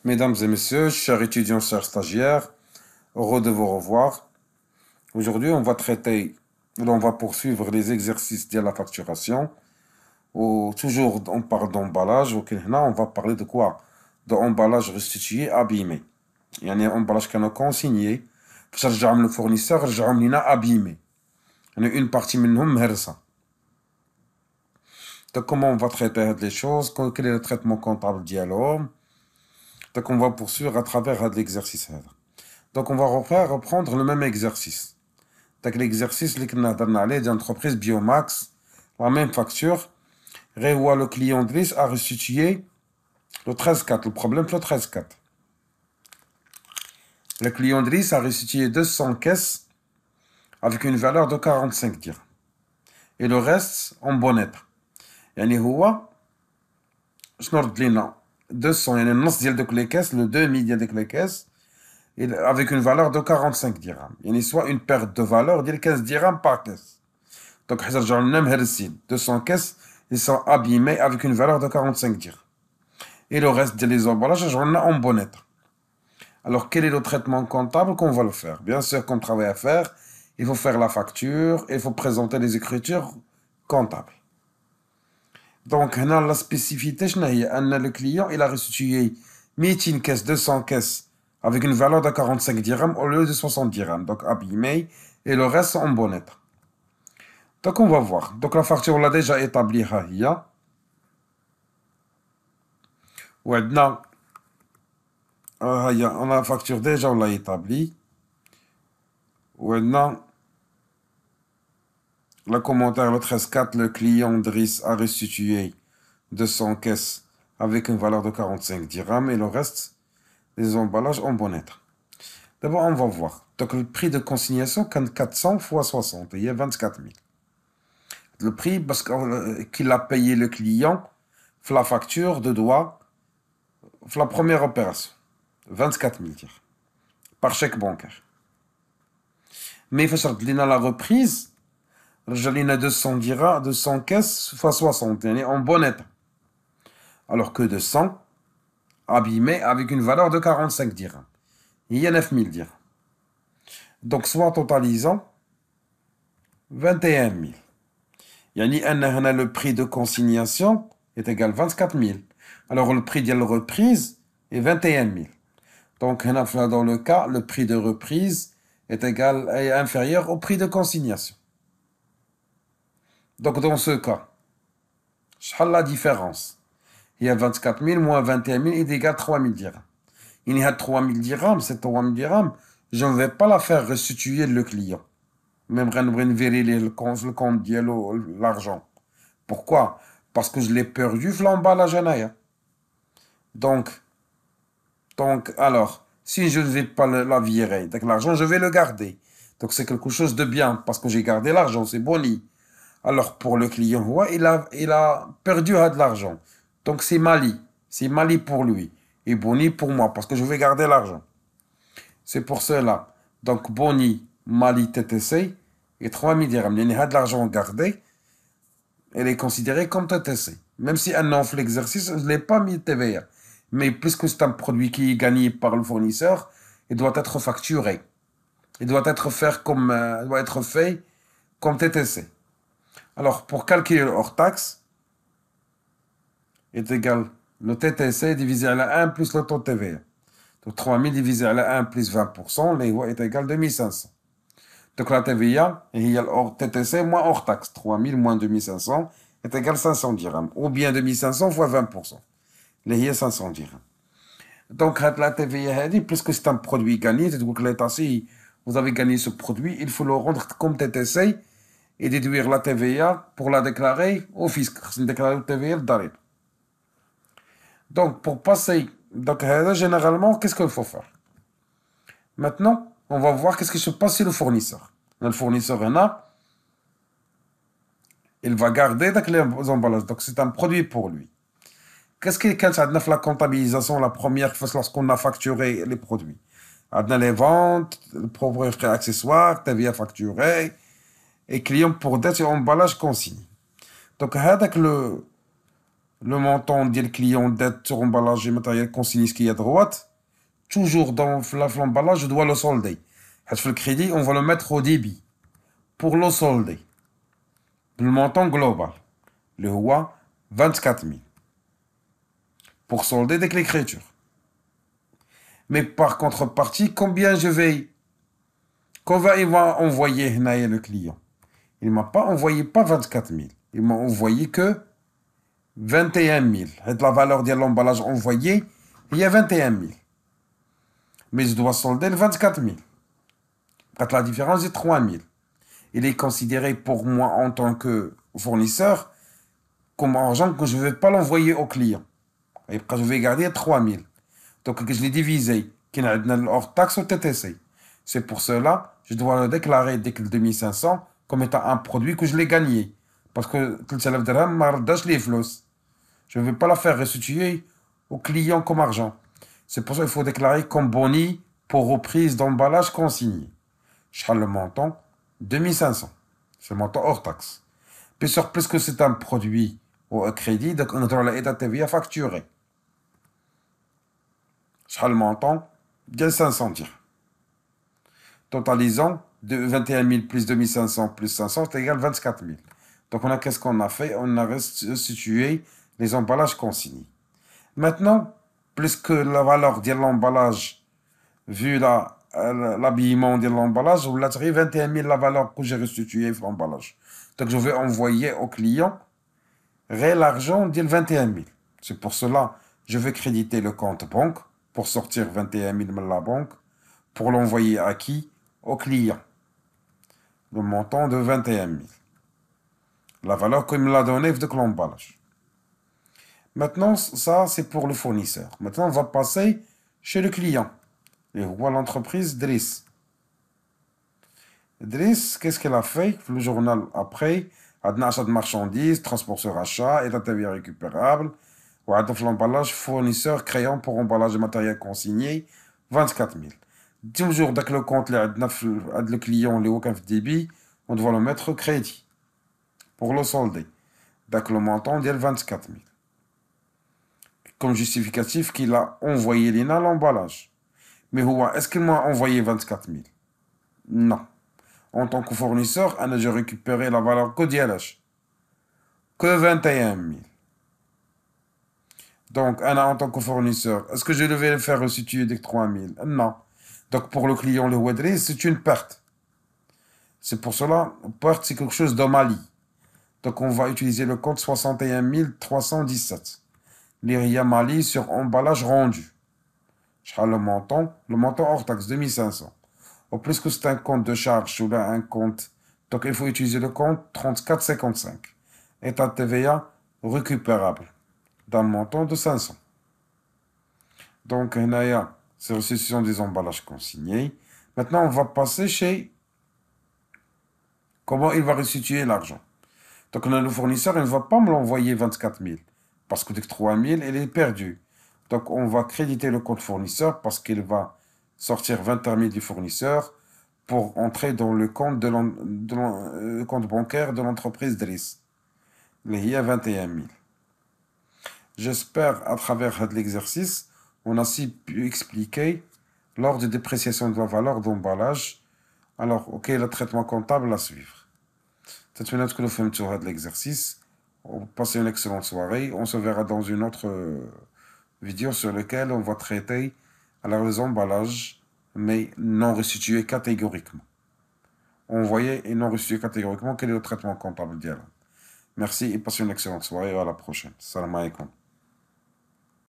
Mesdames et messieurs, chers étudiants, chers stagiaires, heureux de vous revoir. Aujourd'hui, on va poursuivre les exercices de la facturation. Toujours, on parle d'emballage. Là, on va parler de quoi? D'emballage restitué, abîmé. Il y a un emballage qu'on a consigné. فاش رجعهم le fournisseur, رجعهم لينا abîmé. Il y en a une partie منهم مهرسة. Donc, comment on va traiter les choses? Quel est le traitement comptable ديالهم? Donc, on va poursuivre à travers l'exercice. Donc, on va reprendre le même exercice. Donc, l'exercice d'entreprise Biomax, la même facture. Le client Driss a restitué le 13-4. Le problème, c'est le 13-4. Le client Driss a restitué 200 caisses avec une valeur de 45 dirhams. Et le reste en bon état. يعني هو شنو رد لينا 200 يعني النص ديال دوك لي كاس le demi ديال ديك لي كاس avec une valeur de 45 dirhams. يعني soit une perte de valeur ديال 15 dirhams par caisse. Donc حيت رجعوا لنا مهرسين 200 caisses ils sont abîmés avec une valeur de 45 dirhams. Et le reste des emballages رجعوا لنا en bon état. Alors quel est le traitement comptable qu'on va le faire? Bien sûr comme travail à faire, il faut faire la facture, il faut présenter les écritures comptables. Donc, la spécificité, c'est que le client il a restitué 200 caisses, 200 caisses avec une valeur de 45 dirhams au lieu de 60 dirhams. Donc, abîmé et le reste en bon état. Donc, on va voir. Donc, la facture, on l'a déjà établie. On a la facture déjà, on l'a établie. Le commentaire, le 13-4, le client Driss a restitué 200 caisses avec une valeur de 45 dirhams et le reste des emballages en bon état. D'abord, on va voir. Donc, le prix de consignation, 400 fois 60, il y a 24 000. Le prix, parce qu'il a payé le client, la facture de droit, la première opération, 24 000 dirhams, par chèque bancaire. Mais il faut la reprise, Rajalina 200 dirhams, 200 caisses fois 60, en bon état. Alors que 200, abîmé avec une valeur de 45 dirhams. Il y a 9 000 dirhams. Donc, soit totalisant 21 000. Yani, le prix de consignation est égal à 24 000. Alors, le prix de la reprise est 21 000. Donc, dans le cas, le prix de reprise est inférieur au prix de consignation. Donc, dans ce cas, quelle est la différence? Il y a 24 000 moins 21 000 est égal à 3 000 dirhams. Il y a 3 000 dirhams, c'est 3 000 dirhams. Je ne vais pas la faire restituer le client. Même si je vérifier le compte de l'argent. Pourquoi? Parce que je l'ai perdu l'emballage. Donc, alors, si je ne vais pas la virer, l'argent, je vais le garder. Donc, c'est quelque chose de bien parce que j'ai gardé l'argent, c'est boni. Alors, pour le client, ouais, il a perdu de l'argent. Donc, c'est Mali. C'est Mali pour lui. Et boni pour moi parce que je vais garder l'argent. C'est pour cela. Donc, boni, Mali, TTC et 3 000 dirhams. Il y a de l'argent gardé. Elle est considérée comme TTC. Même si un an fait l'exercice, je ne l'ai pas mis TVA. Mais puisque c'est un produit qui est gagné par le fournisseur, il doit être facturé. Il doit être fait comme TTC. Alors, pour calculer le hors taxe, est égal le TTC divisé à la 1 plus le taux de TVA. Donc, 3 000 divisé à la 1 plus 20%, est égal à 2 500. Donc, la TVA, il y a le TTC moins hors taxe. 3 000 moins 2 500 est égal à 500 dirhams. Ou bien 2 500 fois 20%. Il y a 500 dirhams. Donc, la TVA, puisque c'est un produit gagné, donc l'État, si vous avez gagné ce produit, il faut le rendre comme TTC et déduire la TVA pour la déclarer au fisc. C'est déclarer la TVA d'arrêt. Donc, pour passer, généralement, qu'est-ce qu'il faut faire? Maintenant, on va voir qu'est-ce qui se passe chez le fournisseur. Le fournisseur, il va garder les emballages. Donc, c'est un produit pour lui. Qu'est-ce qui est la comptabilisation la première fois lorsqu'on a facturé les produits? On a les ventes, le propriétaire accessoire, TVA facturé, et client pour dette et emballage consigné. Donc, le montant du client dette sur emballage et matériel consigné qui est à droite, toujours dans l'emballage, je dois le solder. Le crédit, on va le mettre au débit pour le solder. Le montant global, le roi, 24 000. Pour solder dès que l'écriture. Mais par contrepartie, combien il va envoyer le client? Il ne m'a pas envoyé pas 24 000. Il m'a envoyé que 21 000. Et la valeur de l'emballage envoyé, il y a 21 000. Mais je dois solder le 24 000. La différence est 3 000. Il est considéré pour moi en tant que fournisseur comme argent que je ne vais pas l'envoyer au client. Et je vais garder 3 000. Donc je l'ai divisé. Qui a hors taxe au TTC. C'est pour cela je dois le déclarer dès que le 2500 comme étant un produit que je l'ai gagné. Parce que je ne vais pas la faire restituer au client comme argent. C'est pour ça qu'il faut déclarer comme boni pour reprise d'emballage consigné. Je serai le montant 2500. C'est le montant hors taxe. Puis sur plus que c'est un produit au crédit, donc on doit l'aider TVA facturé. Je serai le montant de 500 dirhams. Totalisant de 21 000 plus 2500 plus 500, c'est égal à 24 000. Donc, qu'est-ce qu'on a fait? On a restitué les emballages consignés. Maintenant, plus que la valeur de l'emballage, vu l'habillement de l'emballage, vous l'avez 21 000 la valeur que j'ai restituée l'emballage. Donc, je vais envoyer au client l'argent de 21 000. C'est pour cela je vais créditer le compte banque pour sortir 21 000 de la banque, pour l'envoyer à qui? Au client. Le montant de 21 000. La valeur qu'il me l'a donnée de l'emballage. Maintenant, ça, c'est pour le fournisseur. Maintenant, on va passer chez le client. Et on voit l'entreprise Driss. Driss, qu'est-ce qu'elle a fait? Le journal après, achat de marchandises, transport sur achat, état de vie récupérable, ou l'emballage, fournisseur, crayon pour emballage de matériel consigné, 24 000. Toujours dès que le compte le client est au débit, on doit le mettre au crédit pour le solder. Dès que le montant est 24 000. Comme justificatif qu'il a envoyé l'emballage. Mais est-ce qu'il m'a envoyé 24 000? Non. En tant que fournisseur, j'ai récupéré la valeur que d'ILH. Que 21 000. Donc, en tant que fournisseur, est-ce que je devais le faire restituer des 3 000? Non. Donc, pour le client, le Wadri, c'est une perte. C'est pour cela, perte, c'est quelque chose d'Omali. Donc, on va utiliser le compte 61 317. L'IRIA Mali sur emballage rendu. Je serai le montant hors taxe, 2500. Au plus que c'est un compte de charge ou un compte, donc il faut utiliser le compte 3455. État de TVA récupérable d'un montant de 500. Donc, ce sont des emballages consignés. Maintenant, on va passer chez comment il va restituer l'argent. Donc, le fournisseur, il ne va pas me l'envoyer 24 000 parce que 3 000, il est perdu. Donc, on va créditer le compte fournisseur parce qu'il va sortir 21 000 du fournisseur pour entrer dans le compte, compte bancaire de l'entreprise Driss. Il y a 21 000. J'espère, à travers l'exercice, on a aussi pu expliquer lors de dépréciation de la valeur d'emballage. Alors, ok, le traitement comptable à suivre. C'est une autre que nous faisons sur l'exercice. Passez une excellente soirée. On se verra dans une autre vidéo sur laquelle on va traiter les emballages, mais non restitués catégoriquement. Envoyés et non restitués catégoriquement, quel est le traitement comptable d'IAL. Merci et passez une excellente soirée et à la prochaine. Salam alaikum.